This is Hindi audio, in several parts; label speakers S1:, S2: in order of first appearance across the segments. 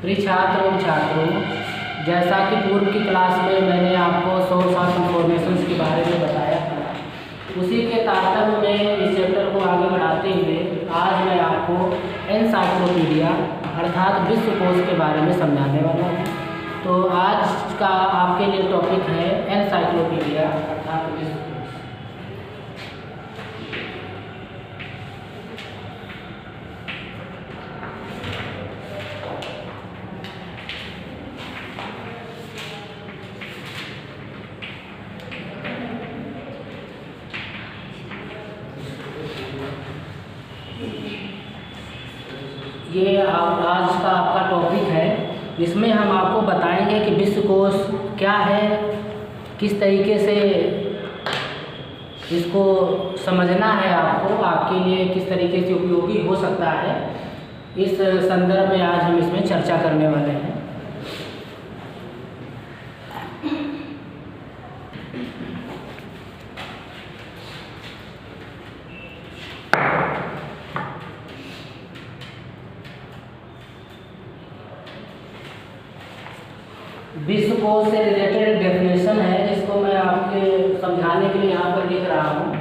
S1: प्रिय छात्र एवं छात्रों, जैसा कि पूर्व की क्लास में मैंने आपको सोर्स ऑफ इंफॉर्मेशन के बारे में बताया था, उसी के तारतम्य में इस चैप्टर को आगे बढ़ाते हुए आज मैं आपको एनसाइक्लोपीडिया अर्थात विश्वकोश के बारे में समझाने वाला हूँ। तो आज का आपके लिए टॉपिक है एनसाइक्लोपीडिया अर्थात विश्वकोश। ये आज का आपका टॉपिक है। इसमें हम आपको बताएंगे कि विश्वकोश क्या है, किस तरीके से इसको समझना है, आपके लिए किस तरीके से उपयोगी हो सकता है। इस संदर्भ में आज हम इसमें चर्चा करने वाले हैं। विश्वकोश से रिलेटेड डेफिनेशन है जिसको मैं आपके समझाने के लिए यहाँ पर लिख रहा हूँ।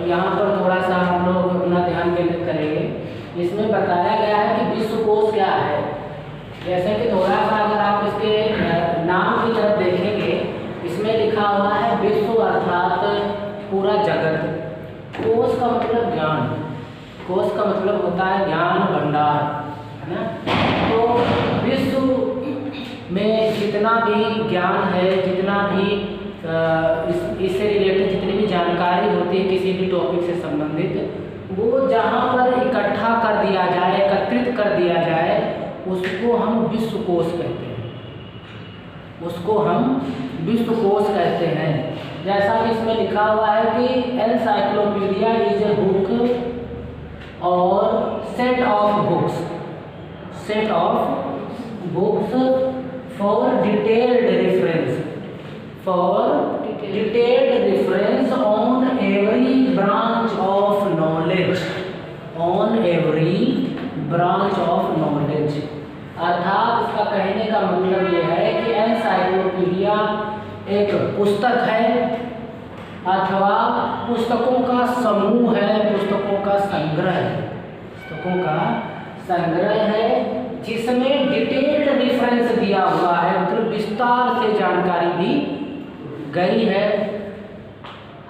S1: यहाँ पर थोड़ा सा हम लोग अपना ध्यान केंद्रित करेंगे। इसमें बताया गया है कि विश्वकोश क्या है। जैसे कि थोड़ा सा अगर आप इसके नाम की तरफ देखेंगे, इसमें लिखा हुआ है विश्व अर्थात पूरा जगत। कोश का मतलब ज्ञान, कोश का मतलब होता है ज्ञान भंडार, है ना। तो विश्व में जितना भी ज्ञान है, जितना भी इससे रिलेटेड जितनी भी जानकारी होती है किसी भी टॉपिक से संबंधित, वो जहाँ पर इकट्ठा कर दिया जाए, एकत्रित कर दिया जाए, उसको हम विश्वकोश कहते हैं। उसको हम विश्वकोश कहते हैं। जैसा कि इसमें लिखा हुआ है कि एनसाइक्लोपीडिया इज ए बुक और set of books set of books for detailed reference on every branch of knowledge, अर्थात इसका कहने का मतलब ये है कि एनसाइक्लोपीडिया एक पुस्तक है अथवा पुस्तकों का समूह है, पुस्तकों का संग्रह है जिसमें डिटेल्ड रेफरेंस दिया हुआ है, मतलब विस्तार से जानकारी दी गई है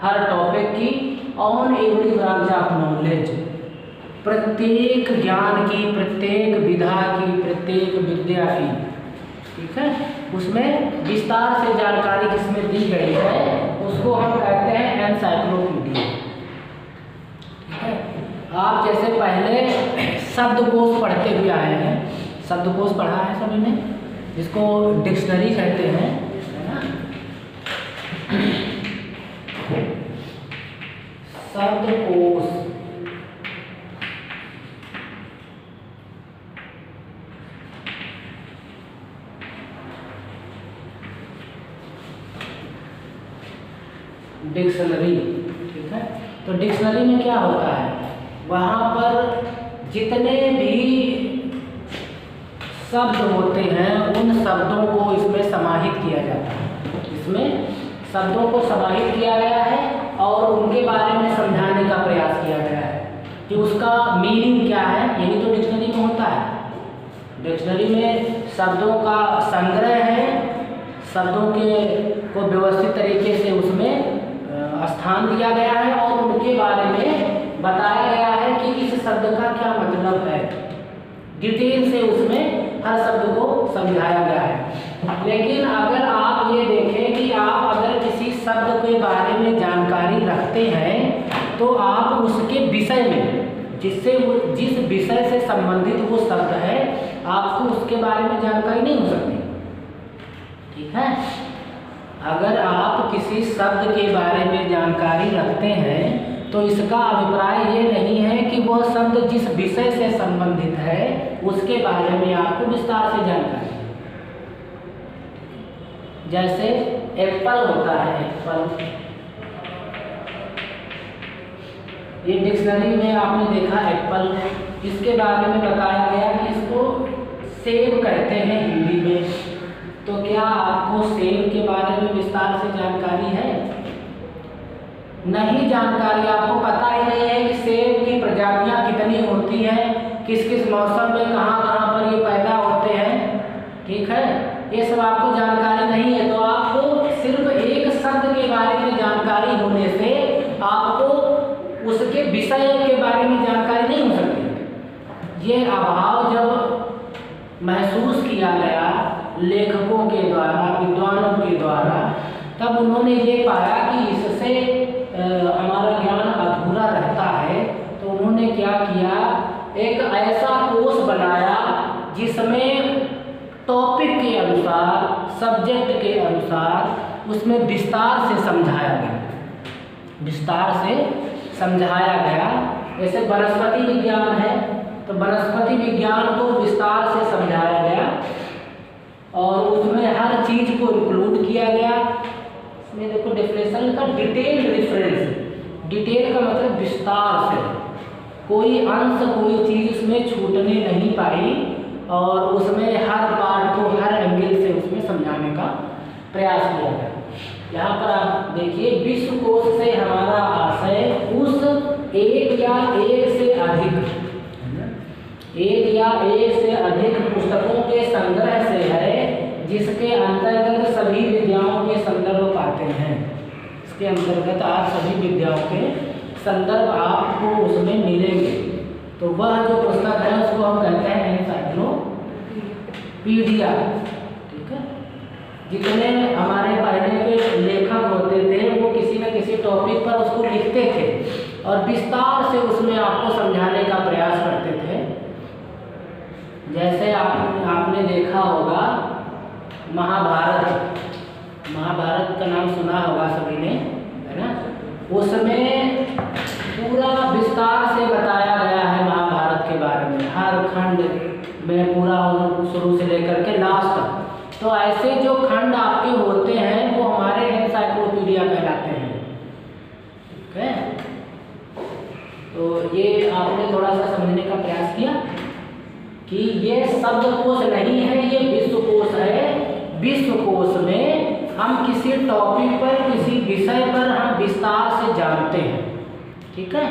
S1: हर टॉपिक की, on every branch of knowledge, प्रत्येक ज्ञान की, प्रत्येक विधा की, प्रत्येक विद्या की, ठीक है, उसमें विस्तार से जानकारी जिसमें दी गई है उसको हम कहते हैं एनसाइक्लोपीडिया। ठीक है, आप जैसे पहले शब्दकोश पढ़ते हुए आए हैं, शब्दकोश पढ़ा है सभी ने, जिसको डिक्शनरी कहते हैं, है ना। शब्दकोश डिक्शनरी, ठीक है। तो डिक्शनरी में क्या होता है, वहाँ पर जितने भी शब्द होते हैं उन शब्दों को इसमें समाहित किया जाता है, इसमें शब्दों को समाहित किया गया है और उनके बारे में समझाने का प्रयास किया गया है कि उसका मीनिंग क्या है। यही तो डिक्शनरी में होता है। डिक्शनरी में शब्दों का संग्रह है, शब्दों के को व्यवस्थित तरीके से उसमें स्थान दिया गया है और उनके बारे में बताया गया है कि इस शब्द का क्या मतलब है, डिटेल से उसमें हर शब्द को समझाया गया है। लेकिन अगर आप ये देखें कि आप अगर किसी शब्द के बारे में जानकारी रखते हैं तो आप उसके विषय में, जिस विषय से संबंधित वो शब्द है, आपको उसके बारे में जानकारी नहीं हो सकती। ठीक है, अगर आप किसी शब्द के बारे में जानकारी रखते हैं तो इसका अभिप्राय ये नहीं है कि वह शब्द जिस विषय से संबंधित है उसके बारे में आपको विस्तार से जानकारी है। जैसे एप्पल होता है, एप्पल, ये डिक्शनरी में आपने देखा एप्पल, इसके बारे में बताया गया कि इसको सेब कहते हैं हिंदी में। तो क्या आपको सेब के बारे में विस्तार से जानकारी है? नहीं जानकारी, आपको पता ही नहीं है कि सेब की प्रजातियां कितनी होती हैं, किस किस मौसम में कहाँ कहाँ पर ये पैदा होते हैं। ठीक है, ये सब आपको जानकारी नहीं है, तो आपको सिर्फ एक शब्द के बारे में जानकारी होने से आपको उसके विषय के बारे में जानकारी नहीं हो सकती। ये अभाव जब महसूस किया गया लेखकों के द्वारा, विद्वानों के द्वारा, तब उन्होंने ये पाया कि इससे हमारा ज्ञान अधूरा रहता है। तो उन्होंने क्या किया, एक ऐसा कोर्स बनाया जिसमें टॉपिक के अनुसार, सब्जेक्ट के अनुसार उसमें विस्तार से समझाया गया, विस्तार से समझाया गया। जैसे वनस्पति विज्ञान है तो वनस्पति विज्ञान को विस्तार से समझाया गया और उसमें हर चीज को इंक्लूड किया गया। इसमें देखो डेफिनेशन का डिटेल रेफरेंस, डिटेल का मतलब विस्तार से, कोई अंश कोई चीज उसमें छूटने नहीं पाई और उसमें हर पार्ट को हर एंगल से उसमें समझाने का प्रयास किया गया। यहाँ पर आप देखिए, विश्वकोश से हमारा आशय उस एक या एक से अधिक पुस्तकों के संग्रह से है जिसके अंतर्गत सभी विद्याओं के संदर्भ पाते हैं। इसके अंतर्गत आप सभी विद्याओं के संदर्भ आपको उसमें मिलेंगे। तो वह जो पुस्तक है उसको हम कहते हैं एनसाइक्लोपीडिया। ठीक है, जितने हमारे पहले के लेखक होते थे वो किसी न किसी टॉपिक पर उसको लिखते थे और विस्तार से उसमें आपको समझाने का प्रयास करते थे। जैसे आपने देखा होगा महाभारत, महाभारत का नाम सुना होगा सभी ने, है ना। उसमें पूरा विस्तार से बताया गया है महाभारत के बारे में, हर खंड में पूरा शुरू से लेकर के लास्ट तक। तो ऐसे जो खंड आपके होते हैं वो हमारे एनसाइक्लोपीडिया कहलाते हैं। ठीक है, तो ये आपने थोड़ा सा समझने का प्रयास किया कि ये शब्दकोश नहीं है, ये विश्वकोश है। विश्वकोश में हम किसी टॉपिक पर, किसी विषय पर हम विस्तार से जानते हैं। ठीक है,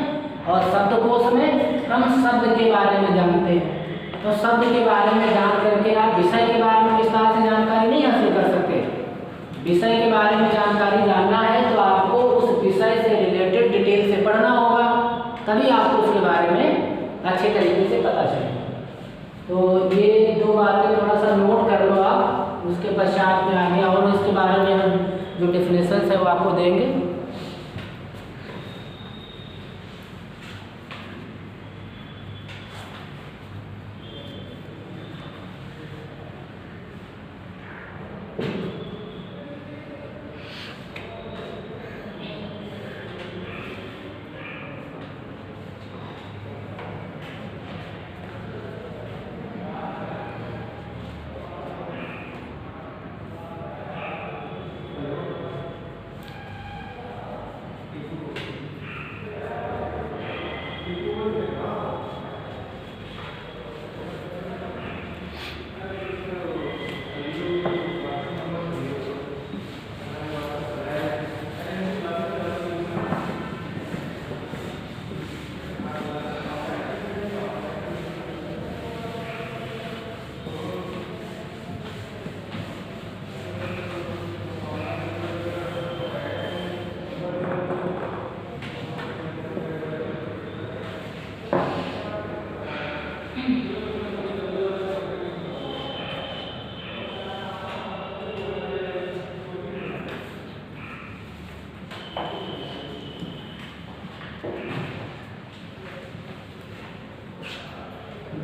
S1: और शब्दकोश में हम शब्द के बारे में जानते हैं। तो शब्द के बारे में जान करके आप विषय के बारे में विस्तार से जानकारी नहीं हासिल कर सकते। विषय के बारे में जानकारी जानना है तो आपको उस विषय से रिलेटेड डिटेल से पढ़ना होगा, तभी आपको उसके बारे में अच्छे तरीके से पता चलेगा। तो ये दो बातें थोड़ा सा नोट कर लो आप, उसके पश्चात में आगे और इसके बारे में हम जो डेफिनेशंस है वो आपको देंगे।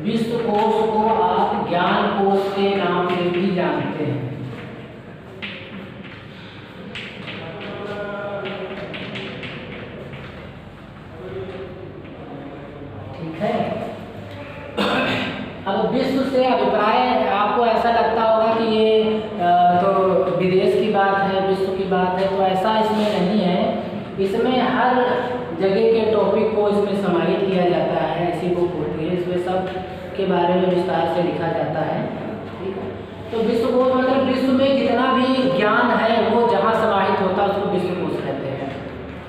S1: विश्वकोश को आप ज्ञान कोश के नाम से भी जानते हैं। ठीक है, अब विश्व से अभिप्राय आपको ऐसा लगता होगा कि ये तो विदेश की बात है, विश्व की बात है, तो ऐसा इसमें नहीं है। इसमें हर जगह के टॉपिक को इसमें समाहित किया जाता है। ऐसी बुक होती है, इसमें सब के बारे में विस्तार से लिखा जाता है। ठीक है, तो विश्वकोश मतलब विश्व में जितना भी ज्ञान है वो जहाँ समाहित होता है उसको विश्वकोश कहते हैं।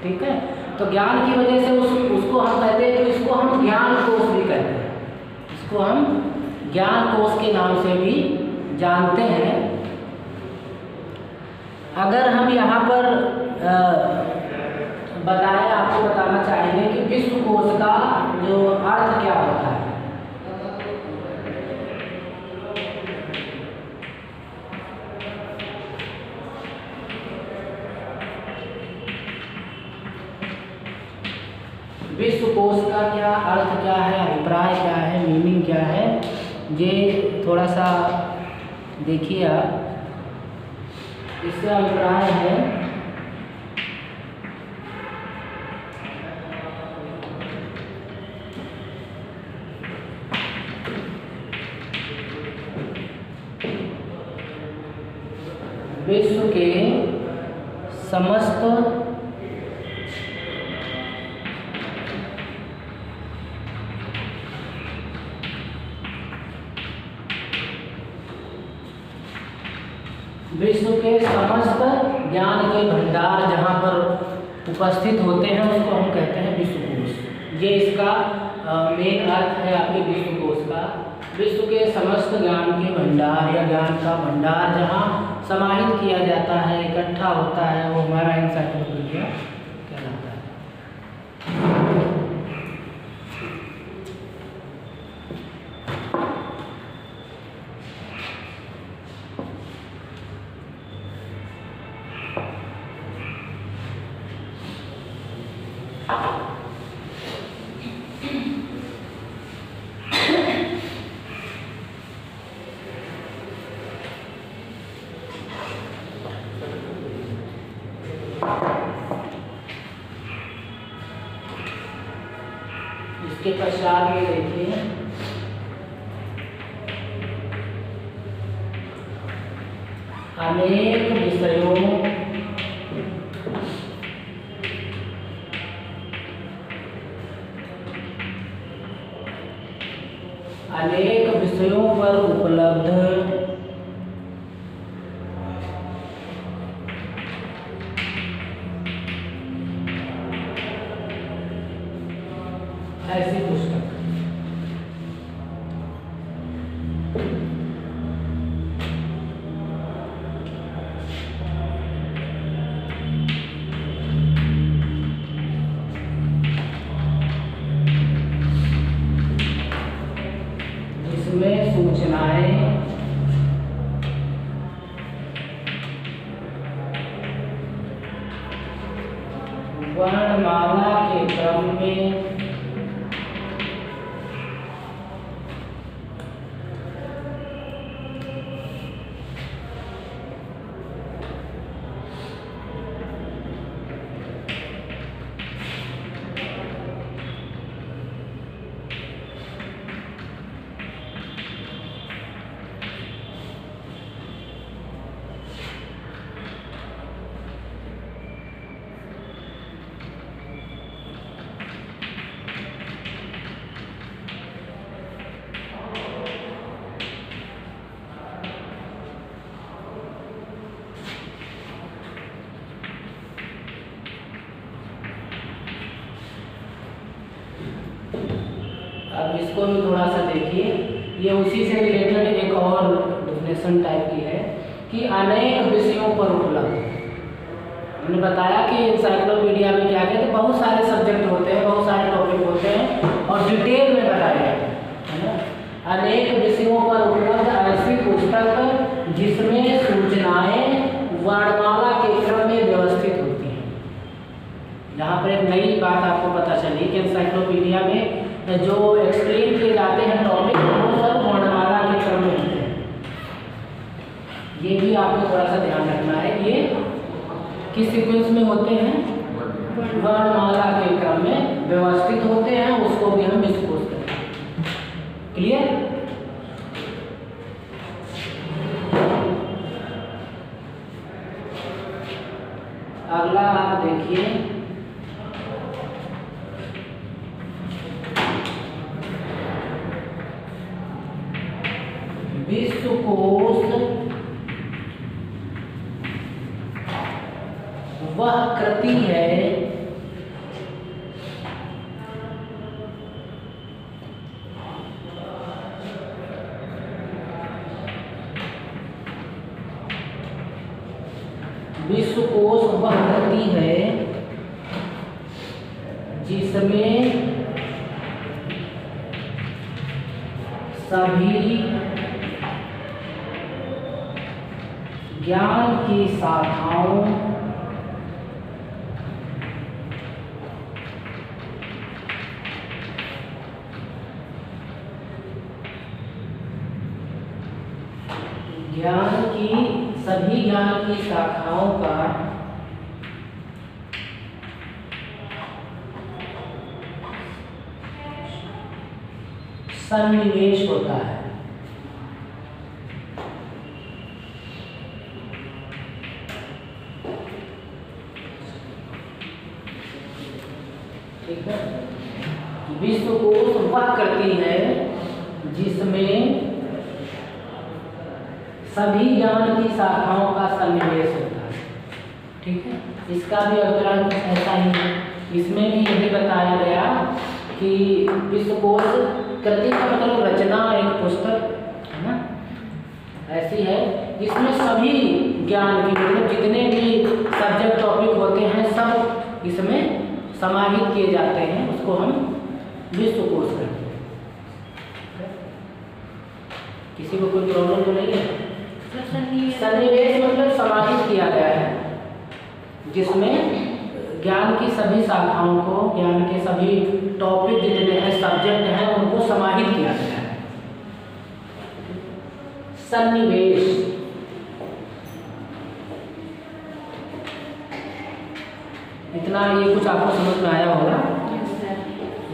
S1: ठीक है, तो ज्ञान की वजह से उसको हम कहते हैं, तो इसको हम ज्ञान कोश भी कहते हैं। इसको हम ज्ञान कोश के नाम से भी जानते हैं। अगर हम यहाँ पर आपको बताना चाहेंगे कि विश्वकोश का जो अर्थ क्या होता है। विश्वकोश का क्या अर्थ क्या है, अभिप्राय क्या है, मीनिंग क्या है, ये थोड़ा सा देखिए आप। इससे अभिप्राय है विश्व के समस्त ज्ञान के भंडार जहाँ पर उपस्थित होते हैं उसको हम कहते हैं विश्वकोश। ये इसका मेन अर्थ है आपके विश्वकोश का। विश्व के समस्त ज्ञान के भंडार या ज्ञान का भंडार जहाँ समाहित किया जाता है, इकट्ठा होता है, वो हमारा एनसाइक्लोपीडिया कहलाता है। इसके पश्चात में देखिए अनेक विषयों पर उपलब्ध ऐसी पुस्तक। जिसमें सूचनाएं वर्णमाला के क्रम में अब इसको भी थोड़ा सा देखिए, ये उसी से रिलेटेड एक और डेफिनेशन टाइप की है कि अनेक विषयों पर उपलब्ध। हमने बताया कि एनसाइक्लोपीडिया में क्या कहते हैं, बहुत सारे सब्जेक्ट होते हैं, बहुत सारे टॉपिक होते हैं और डिटेल में बताए जाते हैं, है ना। अनेक विषयों पर उपलब्ध ऐसी पुस्तक जिसमें सूचनाएं वर्णमाला के क्रम में व्यवस्थित होती हैं। यहाँ पर एक नई बात आपको पता चली कि एनसाइक्लोपीडिया में जो एक्सप्लेन किए जाते हैं टॉपिक वो सब वर्णमाला के क्रम में होते हैं। ये भी आपको थोड़ा सा ध्यान रखना है, ये किस सीक्वेंस में होते हैं, वर्णमाला के क्रम में व्यवस्थित होते हैं, उसको भी हम डिस्कस करेंगे। क्लियर? अगला आप देखिए, विश्वकोश वह कृति है विश्वकोश वह कृति है जिसमें सभी ज्ञान की शाखाओं सभी ज्ञान की शाखाओं का सन्निवेश होता है। ठीक है, विश्वकोश वह करती है जिसमें सभी ज्ञान की शाखाओं का सन्निवेश होता है। ठीक है, इसका भी अभिप्राय ऐसा ही है। इसमें भी यही बताया गया कि विश्वकोश कृति का मतलब रचना, एक पुस्तक है ना, ऐसी है जिसमें सभी ज्ञान की मतलब जितने भी सब्जेक्ट टॉपिक होते हैं सब इसमें समाहित किए जाते हैं, उसको हम विश्वकोश कहते हैं। किसी को कोई प्रॉब्लम तो नहीं है? सन्निवेश मतलब समाहित किया गया है, जिसमें ज्ञान की सभी शाखाओं को, ज्ञान के सभी टॉपिक जितने हैं, सब्जेक्ट हैं, उनको समाहित किया गया है। सन्निवेश इतना, ये कुछ आपको समझ में आया होगा।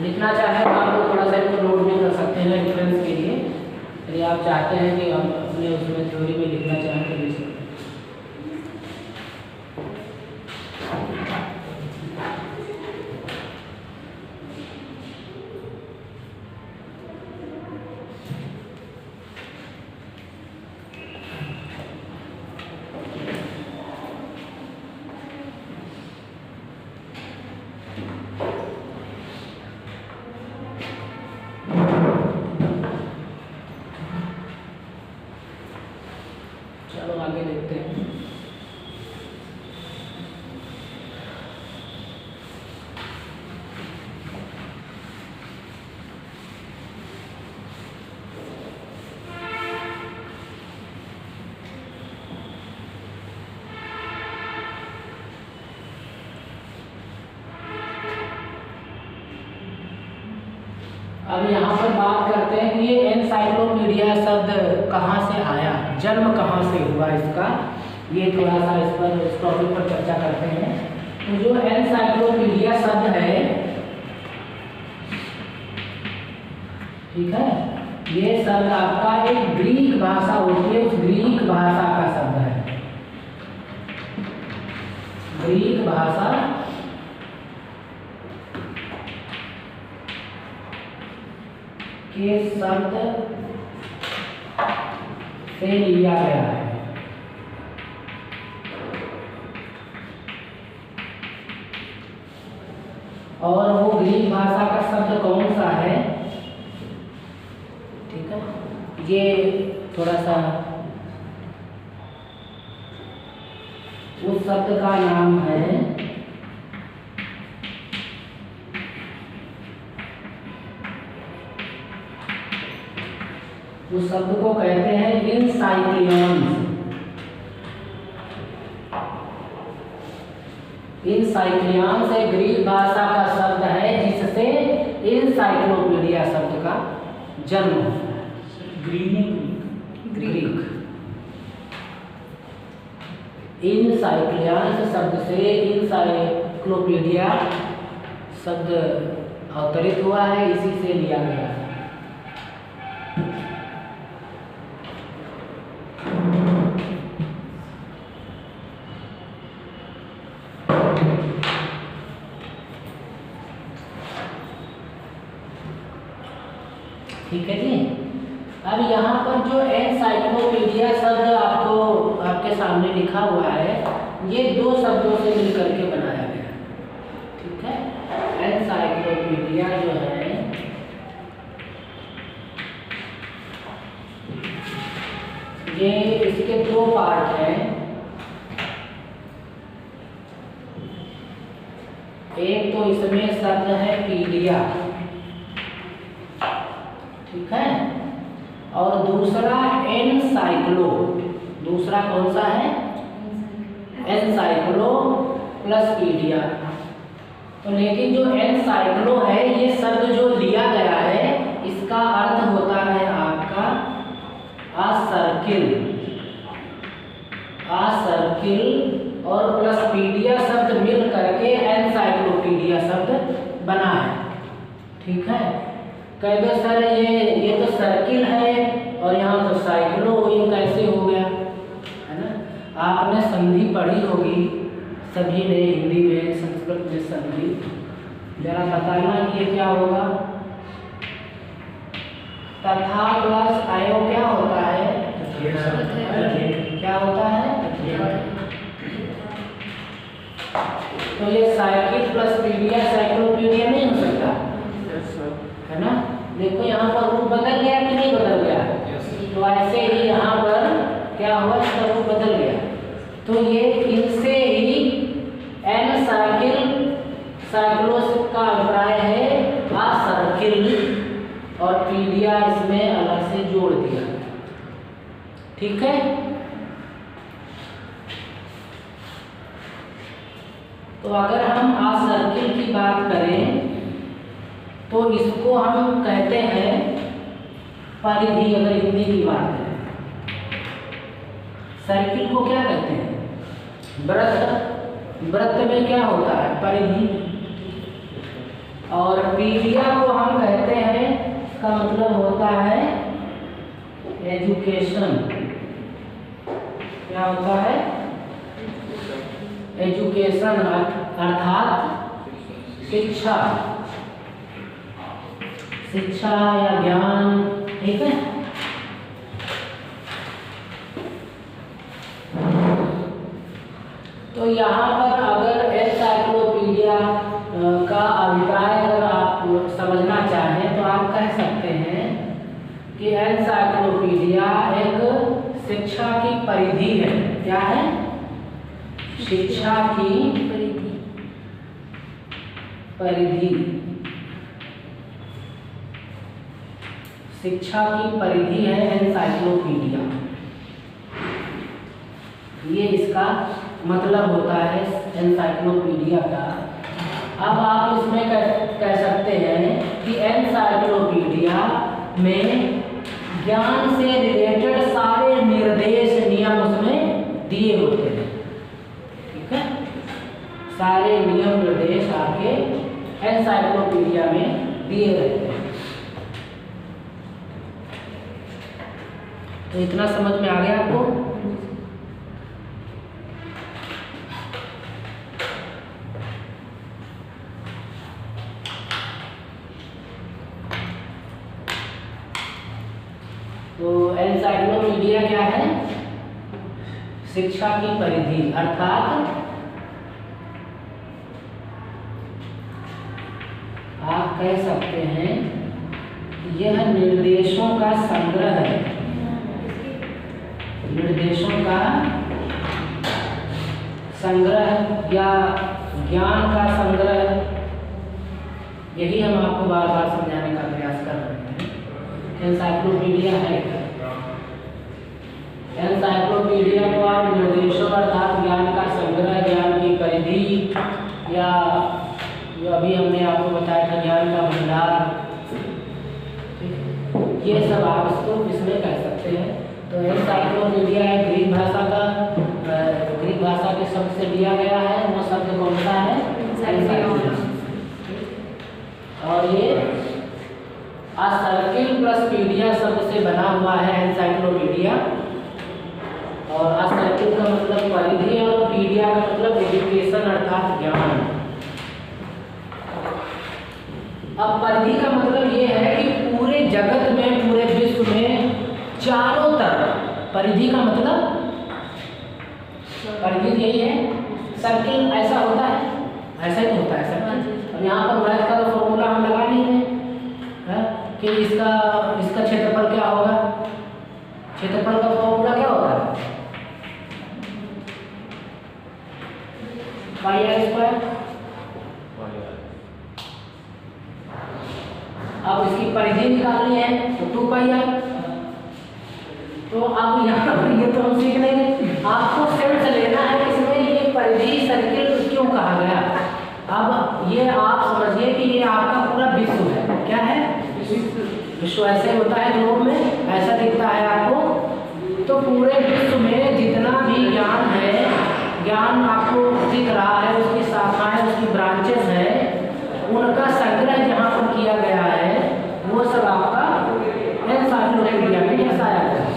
S1: लिखना चाहे तो आप लोग थोड़ा सा इसको नोट भी कर सकते हैं रेफरेंस के लिए, यदि आप चाहते हैं कि हम अपने उसमें थ्योरी में लिखना चाहें तो लिख सकते हैं। आगे देखते हैं। अब यहाँ पर बात करते हैं कि ये एनसाइक्लोपीडिया शब्द कहाँ से आया, जन्म कहाँ से हुआ इसका, ये थोड़ा सा इस पर इस टॉपिक पर चर्चा करते हैं। तो जो एनसाइक्लोपीडिया शब्द है, ठीक है, ये शब्द आपका एक ग्रीक भाषा होती है, उस ग्रीक भाषा का शब्द है। ग्रीक भाषा के शब्द से लिया गया है। और वो ग्रीक भाषा का शब्द कौन सा है, ठीक है, ये थोड़ा सा उस शब्द का नाम है उस शब्द को कहते हैं इनसाइक्लियंस। इनसाइक्लियंस एक ग्रीक भाषा का शब्द है जिससे इनसाइक्लोपीडिया शब्द का जन्म हुआ है। ग्रीक इनसाइक्लियंस शब्द से इनसाइक्लोपीडिया शब्द अवतरित हुआ है, इसी से लिया गया है। ठीक है जी। अब यहाँ पर जो एनसाइक्लोपीडिया शब्द आपको आपके सामने लिखा हुआ है, ये दो शब्दों से मिलकर के बनाया गया है, ठीक है। एनसाइक्लोपीडिया जो है ये इसके दो पार्ट हैं। एक तो इसमें शब्द है पीडिया, ठीक है, और दूसरा एनसाइक्लो। दूसरा कौन सा है? एनसाइक्लो प्लस पीडिया। तो लेकिन जो एनसाइक्लो है, ये शब्द जो लिया गया है, इसका अर्थ होता है आपका आ सर्किल। आ सर्किल और प्लस पीडिया शब्द मिल करके एनसाइक्लोपीडिया शब्द बना है, ठीक है। कह दो सर ये तो सर्किल है और यहाँ तो साइक्लो, ये कैसे हो गया, है ना। आपने संधि पढ़ी होगी सभी ने, हिंदी में, संस्कृत में संधि, जरा बताना कि ये क्या होगा। तथा प्लस आयो क्या होता है? क्या होता है? तो ये साइकिल प्लस पीडिया साइक्लोपीडिया नहीं हो सकता, है ना। देखो यहाँ पर रूप बदल गया कि नहीं बदल गया? तो ऐसे ही यहाँ पर क्या हुआ, इसका रूप बदल गया। तो ये इनसे ही एन साइकिल साइक्लोस का अभिप्राय है आ सर्किल, और पीडिया इसमें अलग से जोड़ दिया, ठीक है। तो अगर हम आ सर्किल की बात करें तो इसको हम कहते हैं परिधि। अगर हिंदी की बात करें, सर्किल को क्या कहते हैं? वृत्त। वृत्त में क्या होता है? परिधि। और पीडिया को हम कहते हैं, इसका मतलब होता है एजुकेशन। क्या होता है? एजुकेशन अर्थात शिक्षा, शिक्षा या ज्ञान, ठीक है। तो यहाँ पर अगर एनसाइक्लोपीडिया का अभिप्राय अगर आप समझना चाहें तो आप कह सकते हैं कि एनसाइक्लोपीडिया एक शिक्षा की परिधि है। क्या है? शिक्षा की परिधि। शिक्षा की परिधि है एनसाइक्लोपीडिया। ये इसका मतलब होता है एनसाइक्लोपीडिया का। अब आप इसमें कह सकते हैं कि एनसाइक्लोपीडिया में ज्ञान से रिलेटेड सारे निर्देश नियम उसमें दिए होते हैं। ठीक है, सारे नियम निर्देश आपके एनसाइक्लोपीडिया में दिए रहते हैं। तो इतना समझ में आ गया आपको? तो एनसाइक्लोपीडिया क्या है? शिक्षा की परिधि, अर्थात आप कह सकते हैं यह निर्देशों का संग्रह है। निर्देशों का संग्रह या ज्ञान का संग्रह, यही हम आपको बार बार समझाने का प्रयास कर रहे हैं। एनसाइक्लोपीडिया है। एनसाइक्लोपीडिया को आप निर्देशों अर्थात ज्ञान का संग्रह, ज्ञान की परिधि, या जो अभी हमने आपको बताया था ज्ञान का भंडार, ये सब आप इसको इसमें कह सकते हैं। तो एनसाइक्लोपीडिया है ग्रीक भाषा के शब्द से लिया गया है। वो शब्द कौन सा है? एनसाइक्लोपीडिया। और ये सर्किल प्लस पीडिया शब्द से बना हुआ है एनसाइक्लोपीडिया। और सर्किल का मतलब परिधि और पीडिया का मतलब एजुकेशन अर्थात ज्ञान। अब परिधि का मतलब ये है कि पूरे जगत में, पूरे विश्व में चारों तरफ, परिधि का मतलब परिधि यही है। सर्किल ऐसा होता है, ऐसा ही होता है सर्किल। अब यहाँ पर मैथ का फॉर्मूला हम लगा नहीं रहे कि इसका क्षेत्रफल क्या होगा। क्षेत्रफल का फॉर्मूला क्या होता है? पाई आर स्क्वायर। अब इसकी परिधि निकालनी है तो 2 पाई आर। तो अब यहाँ पर ये तो हम सीख लेंगे। आपको सेंस लेना है इसमें ये परिधि सर्किल क्यों कहा गया। अब ये आप समझिए कि ये आपका पूरा विश्व है। क्या है? विश्व ऐसे होता है ग्लोब में, ऐसा दिखता है आपको। तो पूरे विश्व में जितना भी ज्ञान है, ज्ञान आपको दिख रहा है, उसकी शाखाएं, उसकी ब्रांचेस है, उनका संग्रह जहाँ पर किया गया है वो सब आपका एनसाइक्लोपीडिया में दर्शाया गया है।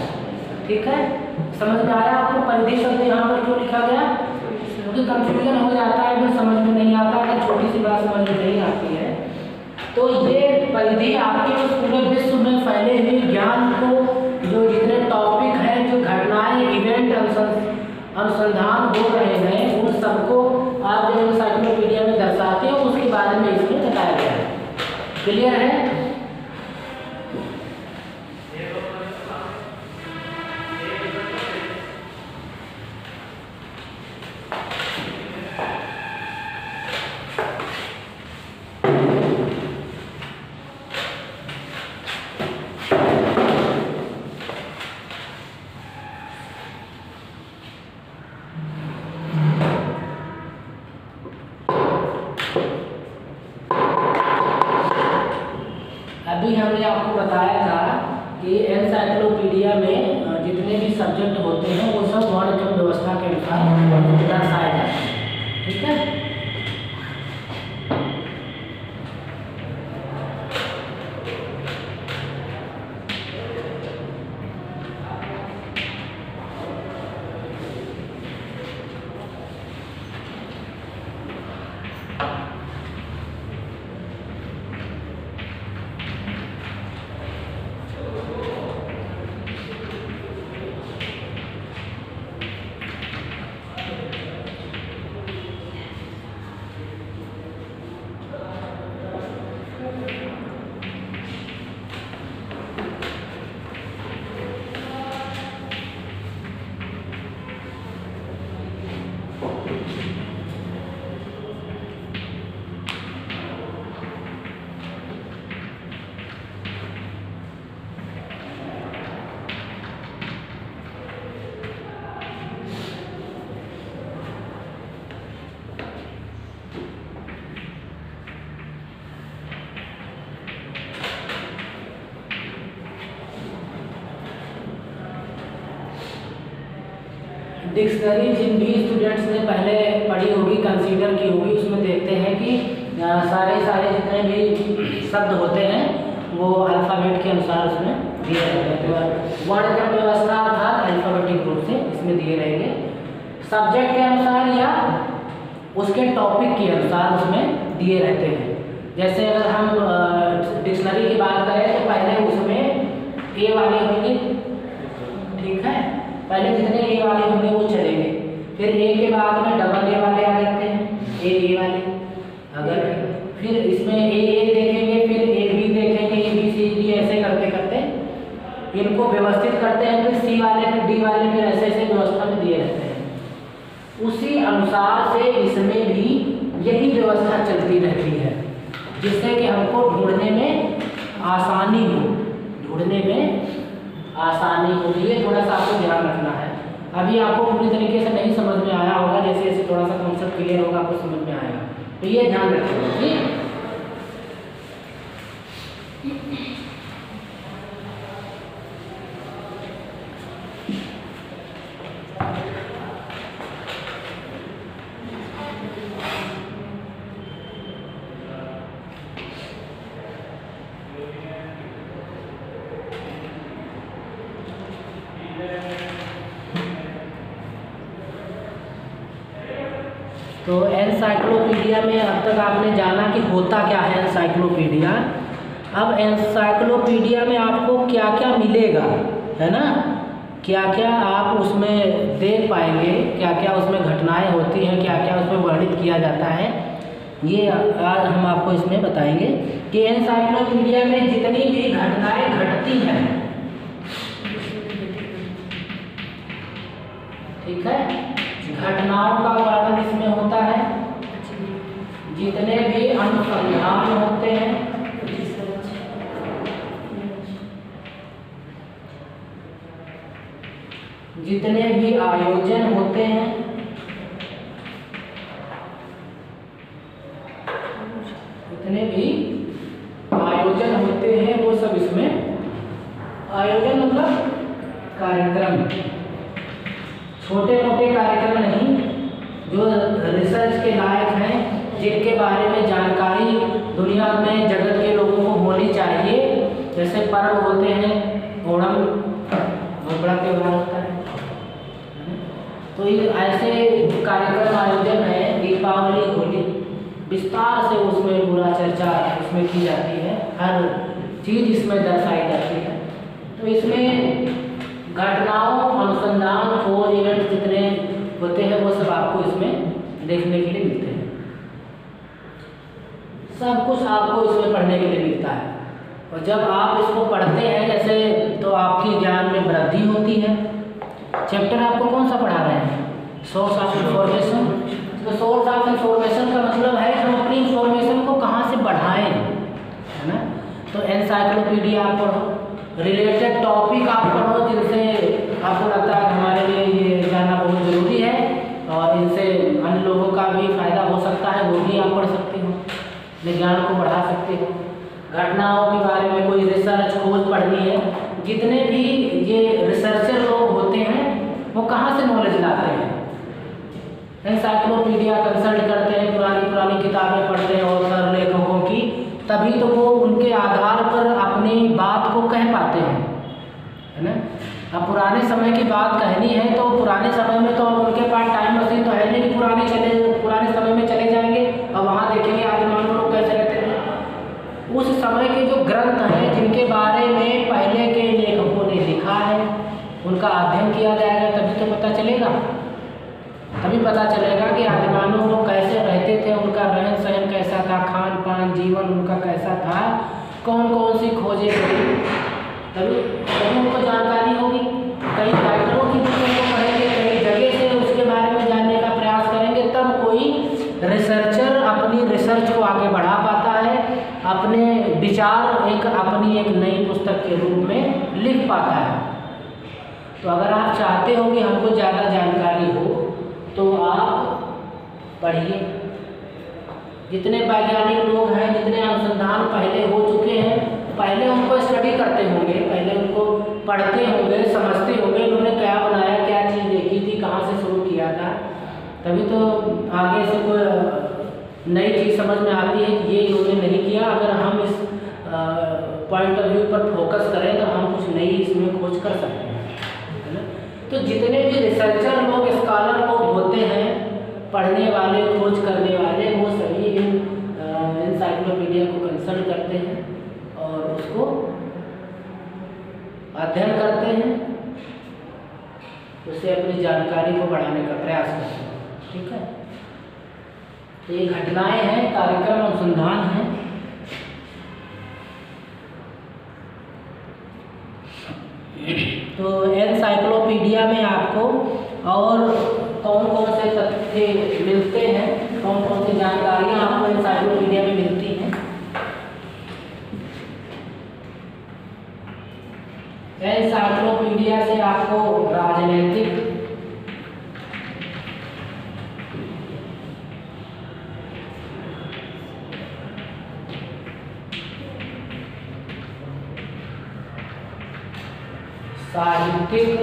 S1: ठीक है, समझ में आया आपको? परिधि शब्द यहाँ पर क्यों लिखा गया? क्योंकि कंफ्यूजन हो जाता है, फिर समझ में नहीं आता। अगर छोटी सी बात समझ में नहीं आती है तो ये परिधि आपके उस पूरे विश्व में फैले हुए ज्ञान को, जो जितने टॉपिक हैं, जो घटनाएं, इवेंट, अनुसंधान हो रहे हैं, उन सबको आप जो एनसाइक्लोपीडिया में दर्शाते हो उसके बारे में इसमें बताया गया है। क्लियर है? अभी हमने आपको बताया था कि एनसाइक्लोपीडिया में जितने भी सब्जेक्ट होते हैं वो सब वर्णक्रम व्यवस्था के अनुसार दर्शाए जाते हैं। ठीक है, डिक्शनरी जिन भी स्टूडेंट्स ने पहले पढ़ी होगी, कंसीडर की होगी, उसमें देखते हैं कि सारे जितने भी शब्द होते हैं वो अल्फ़ाबेट के अनुसार उसमें दिए रहते हैं। वर्ण क्रम व्यवस्था अर्थात अल्फ़ाबेटिक रूप से इसमें दिए रहेंगे। सब्जेक्ट के अनुसार या उसके टॉपिक के अनुसार उसमें दिए रहते हैं। जैसे अगर हम डिक्शनरी की बात करें तो पहले उसमें ए वाले होंगे, ठीक है, पहले जितने ए वाले होंगे वो चलेंगे, फिर ए के बाद में डबल ए वाले आ जाते हैं, ए वाले, अगर फिर इसमें ए देखेंगे, फिर ए बी देखेंगे, ए बी सी डी, ऐसे करते करते इनको व्यवस्थित करते हैं, फिर सी वाले, फिर डी वाले, फिर ऐसे ऐसे व्यवस्था में दिए रहते हैं। उसी अनुसार से इसमें भी यही व्यवस्था चलती रहती है, जिससे कि हमको ढूंढने में आसानी हो, ढूंढने में आसानी हो। ये थोड़ा सा आपको ध्यान रखना है। अभी आपको पूरी तरीके से नहीं समझ में आया होगा, जैसे जैसे थोड़ा सा कॉन्सेप्ट क्लियर होगा आपको समझ में आएगा, तो ये ध्यान रखिएगा, ठीक। तो एनसाइक्लोपीडिया में अब तक आपने जाना कि होता क्या है एनसाइक्लोपीडिया। अब एनसाइक्लोपीडिया में आपको क्या क्या मिलेगा, है ना, क्या क्या आप उसमें देख पाएंगे, क्या क्या उसमें घटनाएं होती हैं, क्या क्या उसमें वर्णित किया जाता है, ये आज हम आपको इसमें बताएंगे कि एनसाइक्लोपीडिया में जितनी भी घटनाएं घटती हैं, ठीक है, घटनाओं का वर्णन इसमें होता है, जितने भी अनुसंधान होते हैं, जितने भी आयोजन होते हैं, जितने भी आयोजन होते हैं वो सब इसमें, आयोजन मतलब कार्यक्रम, छोटे मोटे कार्यक्रम नहीं, जो रिसर्च के लायक हैं, जिनके बारे में जानकारी दुनिया में जगत के लोगों को होनी चाहिए। जैसे पर्व होते हैं, ओणम बहुत बड़ा त्यौहार होता है, तो ये ऐसे कार्यक्रम आयोजन है, दीपावली, होली, विस्तार से उसमें पूरा चर्चा उसमें की जाती है, हर चीज़ इसमें दर्शाई जाती है। तो इसमें घटनाओं, अनुसंधान, खोज, इवेंट जितने होते हैं वो सब आपको इसमें देखने के लिए मिलते हैं। सब कुछ आपको इसमें पढ़ने के लिए मिलता है, और जब आप इसको पढ़ते हैं जैसे, तो आपकी ज्ञान में वृद्धि होती है। चैप्टर आपको कौन सा पढ़ा रहे हैं? Source of information. तो सोर्स ऑफ इंफॉर्मेशन का मतलब है हम अपनी इंफॉर्मेशन को कहाँ से बढ़ाएं, है ना। तो एनसाइक्लोपीडिया आप पढ़ो, रिलेटेड टॉपिक आप पढ़ो जिनसे आपको लगता है हमारे लिए ये जानना बहुत ज़रूरी है और इनसे अन्य लोगों का भी फायदा हो सकता है, वो भी आप पढ़ सकते हो, अपने ज्ञान को बढ़ा सकते हो। घटनाओं के बारे में कोई रिसर्च, खोज पढ़नी है, जितने भी ये रिसर्चर लोग होते हैं वो कहाँ से नॉलेज लाते हैं? एनसाइक्लोपीडिया कंसल्ट करते हैं, पुरानी किताबें पढ़ते हैं और लेखकों की, तभी तो वो उनके आधार पर अपनी बात को कह पाते हैं, है ना। अब पुराने समय की बात कहनी है तो पुराने समय में तो अब उनके पास टाइम मशीन तो है नहीं कि पुराने समय में चले जाएंगे और वहाँ देखेंगे आदिमानव लोग कैसे रहते थे। उस समय के जो ग्रंथ हैं जिनके बारे में पहले के लेखकों ने लिखा है, उनका अध्ययन किया जाएगा, तभी तो पता चलेगा, तभी पता चलेगा कि आदिमानव लोग कैसे रहते थे, उनका रहन सहन कैसा था, खान पान, जीवन उनका कैसा था, कौन कौन सी खोजें करी, तभी उनको जानकारी होगी। कई राइटरों की बुकों को पढ़ेंगे, कई जगह से उसके बारे में जानने का प्रयास करेंगे, तब कोई रिसर्चर अपनी रिसर्च को आगे बढ़ा पाता है, अपने विचार अपनी एक नई पुस्तक के रूप में लिख पाता है। तो अगर आप चाहते हो कि हमको ज़्यादा जानकारी हो तो आप पढ़िए। जितने वैज्ञानिक लोग हैं, जितने अनुसंधान पहले हो चुके हैं, पहले उनको स्टडी करते होंगे, पहले उनको पढ़ते होंगे, समझते होंगे, उन्होंने क्या बनाया, क्या चीज़ देखी थी, कहाँ से नई चीज़ समझ में आती है कि ये इन्होंने नहीं किया। अगर हम इस पॉइंट ऑफ व्यू पर फोकस करें तो हम कुछ नई इसमें खोज कर सकते हैं, है ना। तो जितने भी रिसर्चर लोग, स्कॉलर लोग होते हैं, पढ़ने वाले, खोज करने वाले, वो सभी एनसाइक्लोपीडिया को कंसल्ट करते हैं और उसको अध्ययन करते हैं, उससे अपनी जानकारी को बढ़ाने का प्रयास करते हैं, ठीक है। तो ये घटनाएं हैं, कार्यक्रम अनुसंधान है। तो एनसाइक्लोपीडिया में आपको और कौन कौन से तथ्य मिलते हैं, कौन कौन सी जानकारियाँ आपको एनसाइक्लोपीडिया में मिलती हैं। एनसाइक्लोपीडिया से आपको राजनीतिक, साहित्यिक,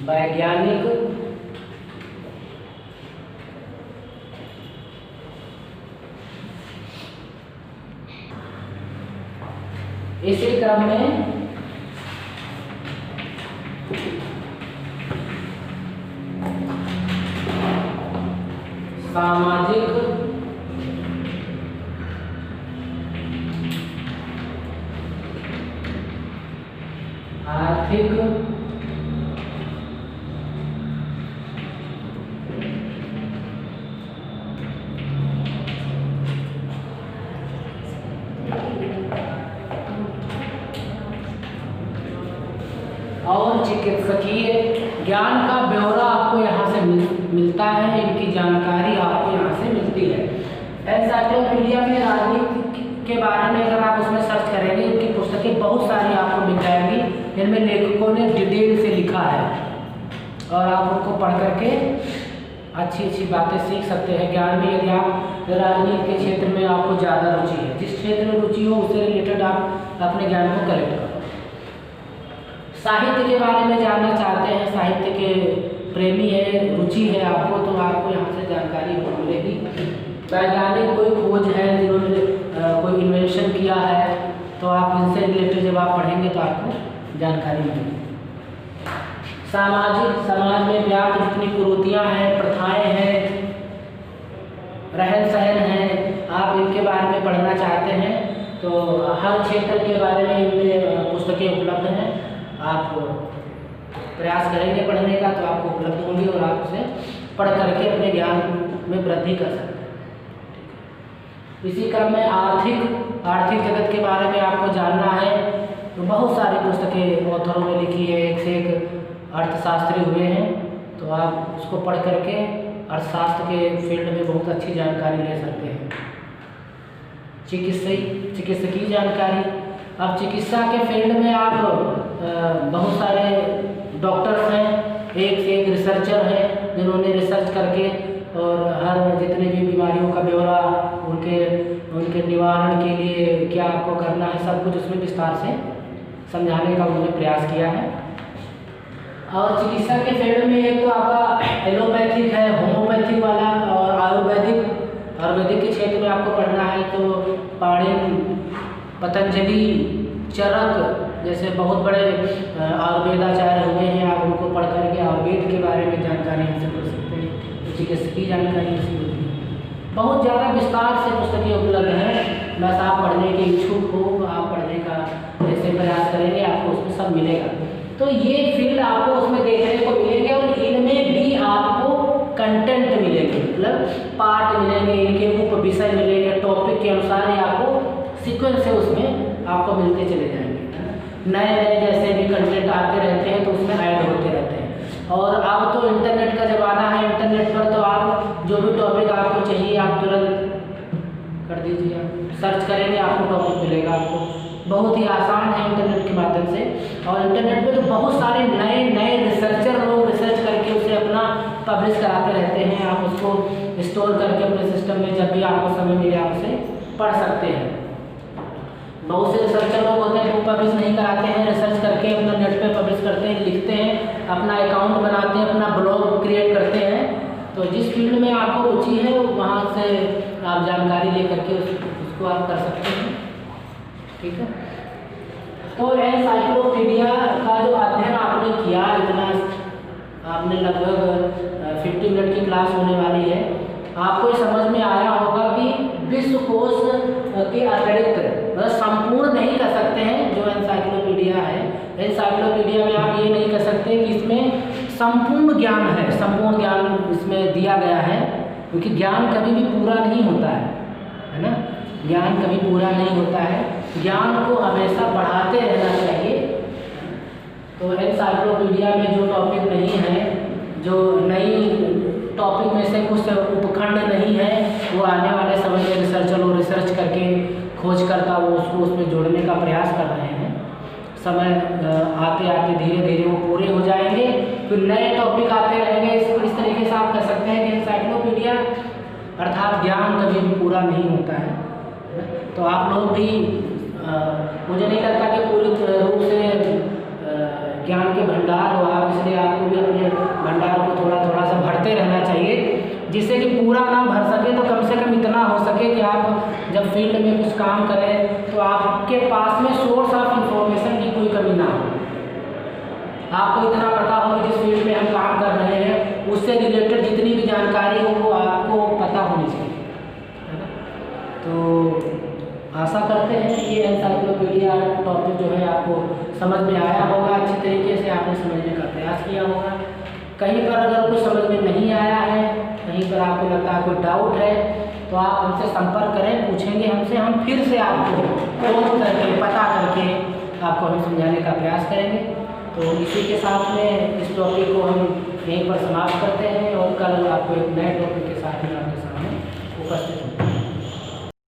S1: वैज्ञानिक, इसी क्रम में सामाजिक, आर्थिक, और चिकित्सकीय ज्ञान का ब्यौरा आपको यहाँ से मिलता है, इनकी जानकारी आपको यहाँ से मिलती है। एनसाइक्लोपीडिया में राजनीति के बारे में अगर आप उसमें सर्च करेंगे, इनकी पुस्तकें बहुत सारी आपको मिल जाएंगी, इनमें लेखकों ने डिटेल से लिखा है और आप उनको पढ़ करके अच्छी अच्छी बातें सीख सकते हैं। ज्ञान में यदि आप राजनीति के क्षेत्र में आपको ज़्यादा रुचि है, जिस क्षेत्र में रुचि हो उससे रिलेटेड आप अपने ज्ञान को कलेक्ट करो। साहित्य के बारे में जानना चाहते हैं, साहित्य के प्रेमी है, रुचि है आपको, तो आपको यहाँ से जानकारी मिलेगी। वैज्ञानिक कोई खोज है, जिन्होंने कोई इन्वेंशन किया है, तो आप इनसे रिलेटेड जब आप पढ़ेंगे तो आपको जानकारी मिलेगी। सामाजिक, समाज में व्याप्त जितनी कुरीतियाँ हैं, प्रथाएं हैं, रहन सहन है, आप इनके बारे में पढ़ना चाहते हैं तो हर क्षेत्र के बारे में इनमें पुस्तकें उपलब्ध हैं। आप प्रयास करेंगे पढ़ने का तो आपको उपलब्ध होंगी और आप उसे पढ़ करके अपने ज्ञान में वृद्धि कर सकते हैं। इसी क्रम में आर्थिक जगत के बारे में आपको जानना है तो बहुत सारी पुस्तकें ऑथरों ने लिखी है, एक से एक अर्थशास्त्री हुए हैं, तो आप उसको पढ़ करके अर्थशास्त्र के फील्ड में बहुत अच्छी जानकारी ले सकते हैं। चिकित्सकीय जानकारी, अब चिकित्सा के फील्ड में आप बहुत सारे डॉक्टर्स हैं, एक से एक रिसर्चर हैं, जिन्होंने रिसर्च करके और हर जितने भी बीमारियों का ब्यौरा, उनके निवारण के लिए क्या आपको करना है, सब कुछ उसमें विस्तार से समझाने का उन्होंने प्रयास किया है। और चिकित्सा के फील्ड में एक तो आपका एलोपैथिक है, होम्योपैथिक वाला, और आयुर्वेदिक के क्षेत्र में आपको पढ़ना है तो पाणिनि, पतंजलि, चरक जैसे बहुत बड़े आयुर्वेदाचार्य हुए हैं, आप उनको पढ़ करके आयुर्वेद के बारे में जानकारी हासिल कर सकते हैं। तो चिकित्सकीय जानकारी हासिल होती है। बहुत ज़्यादा विस्तार से पुस्तकें उपलब्ध हैं, बस आप पढ़ने के इच्छुक हो, आप पढ़ने का जैसे प्रयास करेंगे आपको उसमें सब मिलेगा। तो ये फील्ड आपको उसमें देखने को मिलेंगे और इनमें भी आपको कंटेंट मिलेंगे, मतलब पार्ट मिलेंगे, इनके उप विषय मिलेंगे, टॉपिक के अनुसार ही आपको सीक्वेंस से उसमें आपको मिलते चले जाएंगे। नए नए जैसे भी कंटेंट आते रहते हैं तो उसमें ऐड होते रहते हैं। और अब तो इंटरनेट का ज़माना है, इंटरनेट पर तो आप जो भी टॉपिक आपको चाहिए आप तुरंत कर दीजिए, आप सर्च करेंगे आपको टॉपिक मिलेगा। आपको बहुत ही आसान है इंटरनेट के माध्यम से। और इंटरनेट पे तो बहुत सारे नए नए रिसर्चर लोग रिसर्च करके उसे अपना पब्लिश कराते रहते हैं। आप उसको स्टोर करके अपने सिस्टम में जब भी आपको समय मिले आप उसे पढ़ सकते हैं। बहुत से रिसर्चर लोग होते हैं वो पब्लिश नहीं कराते हैं, रिसर्च करके अपना नेट पे पब्लिश करते हैं, लिखते हैं, अपना अकाउंट बनाते हैं, अपना ब्लॉग क्रिएट करते हैं। तो जिस फील्ड में आपको रुचि है वहाँ से आप जानकारी ले करके उसको आप कर सकते हैं। ठीक है, तो एनसाइक्लोपीडिया का जो अध्ययन आपने किया, इतना आपने लगभग 50 मिनट की क्लास होने वाली है, आपको समझ में आया होगा कि विश्वकोश के अतिरिक्त मतलब संपूर्ण नहीं कर सकते हैं जो एनसाइक्लोपीडिया है। एनसाइक्लोपीडिया में आप ये नहीं कर सकते कि इसमें संपूर्ण ज्ञान है, संपूर्ण ज्ञान इसमें दिया गया है, क्योंकि ज्ञान कभी भी पूरा नहीं होता है ना, ज्ञान कभी पूरा नहीं होता है, ज्ञान को हमेशा बढ़ाते रहना चाहिए। तो एनसाइक्लोपीडिया में जो टॉपिक नहीं है, जो नई टॉपिक में से कुछ उपखंड नहीं है, वो आने वाले समय में रिसर्चर लोग रिसर्च करके खोजकर्ता वो उसको उसमें जोड़ने का प्रयास कर रहे हैं। समय आते आते धीरे धीरे वो पूरे हो जाएंगे, फिर नए टॉपिक आते रहेंगे। इस तरीके से आप कह सकते हैं कि एनसाइक्लोपीडिया अर्थात ज्ञान कभी भी पूरा नहीं होता है। तो आप लोग भी मुझे नहीं लगता कि पूरी रूप से ज्ञान के भंडार हो आप, इसलिए आपको भी अपने भंडार को थोड़ा थोड़ा सा भरते रहना चाहिए, जिससे कि पूरा ना भर सके तो कम से कम इतना हो सके कि आप जब फील्ड में कुछ काम करें तो आपके पास में सोर्स ऑफ इंफॉर्मेशन की कोई कमी ना हो। आपको इतना पता हो कि जिस फील्ड में हम काम कर रहे हैं उससे रिलेटेड जितनी भी जानकारी हो वो आपको पता होनी चाहिए, है ना। तो आशा करते हैं कि ये एनसाइक्लोपीडिया टॉपिक जो है आपको समझ में आया होगा, अच्छी तरीके से आपने समझने का प्रयास किया होगा। कहीं पर अगर कुछ समझ में नहीं आया है, कहीं पर आपको लगता है कोई डाउट है, तो आप हमसे संपर्क करें, पूछेंगे हमसे, हम फिर से आपको फोन करके पता करके आपको हम समझाने का प्रयास करेंगे। तो इसी के साथ में इस टॉपिक को हम यहीं पर समाप्त करते हैं और कल आपको एक नए टॉपिक के साथ में आपके सामने उपस्थित होंगे।